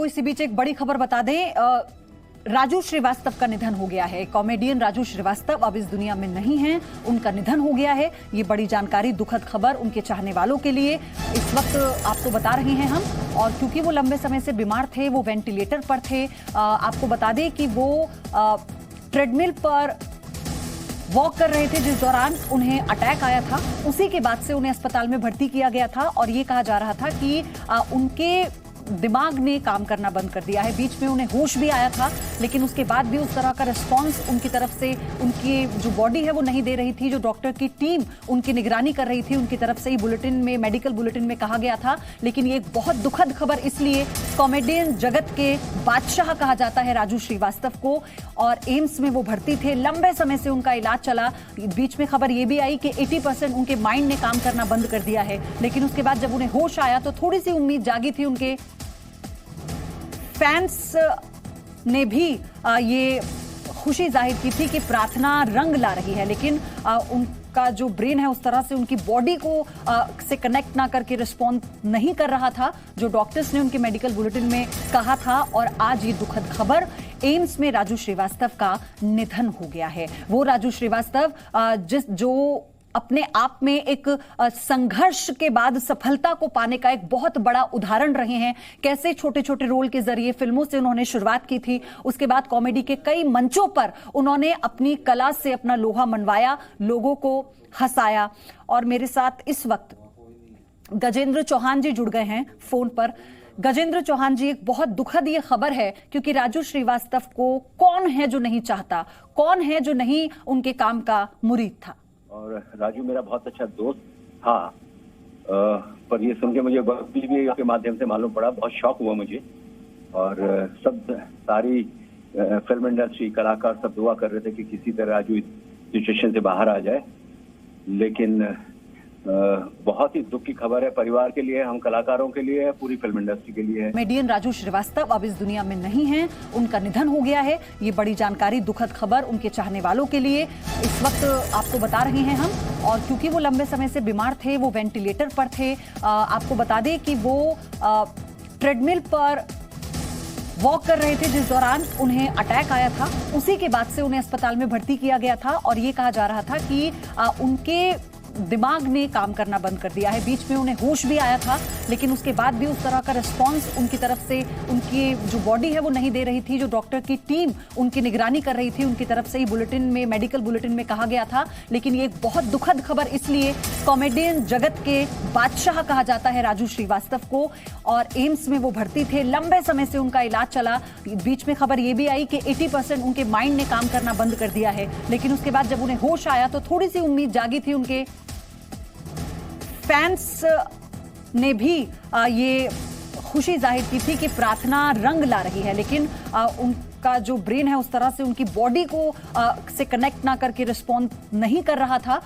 आपको इसी बीच एक बड़ी खबर बता दें, राजू श्रीवास्तव का निधन हो गया है। कॉमेडियन राजू श्रीवास्तव अब इस दुनिया में नहीं हैं, उनका निधन हो गया है। ये बड़ी जानकारी, दुखद खबर उनके चाहने वालों के लिए इस वक्त आपको बता रहे हैं हम। और क्योंकि वो लंबे समय से बीमार थे, वो वेंटिलेटर पर थे। आपको बता दें कि वो ट्रेडमिल पर वॉक कर रहे थे जिस दौरान उन्हें अटैक आया था। उसी के बाद से उन्हें अस्पताल में भर्ती किया गया था और ये कहा जा रहा था कि उनके दिमाग ने काम करना बंद कर दिया है। बीच में उन्हें होश भी आया था, लेकिन उसके बाद भी उस तरह का रिस्पांस उनकी तरफ से उनकी जो बॉडी है वो नहीं दे रही थी। जो डॉक्टर की टीम उनकी निगरानी कर रही थी, उनकी तरफ से ही बुलेटिन में, मेडिकल बुलेटिन में कहा गया था। लेकिन ये एक बहुत दुखद खबर, इसलिए कॉमेडियन जगत के बादशाह कहा जाता है राजू श्रीवास्तव को। और एम्स में वो भर्ती थे, लंबे समय से उनका इलाज चला। बीच में खबर ये भी आई कि 80% उनके माइंड ने काम करना बंद कर दिया है। लेकिन उसके बाद जब उन्हें होश आया तो थोड़ी सी उम्मीद जागी थी। उनके फैंस ने भी ये खुशी जाहिर की थी कि प्रार्थना रंग ला रही है, लेकिन उनका जो ब्रेन है उस तरह से उनकी बॉडी को से कनेक्ट ना करके रिस्पॉन्ड नहीं कर रहा था, जो डॉक्टर्स ने उनके मेडिकल बुलेटिन में कहा था। और आज ये दुखद खबर, एम्स में राजू श्रीवास्तव का निधन हो गया है। वो राजू श्रीवास्तव जो अपने आप में एक संघर्ष के बाद सफलता को पाने का एक बहुत बड़ा उदाहरण रहे हैं। कैसे छोटे छोटे रोल के जरिए फिल्मों से उन्होंने शुरुआत की थी, उसके बाद कॉमेडी के कई मंचों पर उन्होंने अपनी कला से अपना लोहा मनवाया, लोगों को हंसाया। और मेरे साथ इस वक्त गजेंद्र चौहान जी जुड़ गए हैं फोन पर। गजेंद्र चौहान जी, एक बहुत दुखद ये खबर है, क्योंकि राजू श्रीवास्तव को कौन है जो नहीं चाहता, कौन है जो नहीं उनके काम का मुरीद था। और राजू मेरा बहुत अच्छा दोस्त था, पर ये सुन के मुझे भी आपके माध्यम से मालूम पड़ा, बहुत शौक हुआ मुझे। और सारी फिल्म इंडस्ट्री, कलाकार सब दुआ कर रहे थे कि किसी तरह राजू इस सिचुएशन से बाहर आ जाए। लेकिन बहुत ही दुख की खबर है परिवार के लिए, हम कलाकारों के लिए, पूरी फिल्म इंडस्ट्री के लिए। कॉमेडियन राजू श्रीवास्तव अब इस दुनिया में नहीं हैं, उनका निधन हो गया है। ये बड़ी जानकारी, दुखद खबर उनके चाहने वालों के लिए इस वक्त आपको बता रहे हैं हम। और क्योंकि वो लंबे समय से बीमार थे, वो वेंटिलेटर पर थे। आपको बता दें कि वो ट्रेडमिल पर वॉक कर रहे थे जिस दौरान उन्हें अटैक आया था। उसी के बाद से उन्हें अस्पताल में भर्ती किया गया था और ये कहा जा रहा था कि उनके दिमाग ने काम करना बंद कर दिया है। बीच में उन्हें होश भी आया था, लेकिन उसके बाद भी उस तरह का रिस्पांस उनकी तरफ से उनकी जो बॉडी है वो नहीं दे रही थी। जो डॉक्टर की टीम उनकी निगरानी कर रही थी, उनकी तरफ से ही बुलेटिन में, मेडिकल बुलेटिन में कहा गया था। लेकिन ये एक बहुत दुखद खबर, इसलिए कॉमेडियन जगत के बादशाह कहा जाता है राजू श्रीवास्तव को। और एम्स में वो भर्ती थे, लंबे समय से उनका इलाज चला। बीच में खबर ये भी आई कि 80% उनके माइंड ने काम करना बंद कर दिया है। लेकिन उसके बाद जब उन्हें होश आया तो थोड़ी सी उम्मीद जागी थी। उनके फैंस ने भी ये खुशी जाहिर की थी कि प्रार्थना रंग ला रही है, लेकिन उनका जो ब्रेन है उस तरह से उनकी बॉडी को से कनेक्ट ना करके रिस्पॉन्ड नहीं कर रहा था,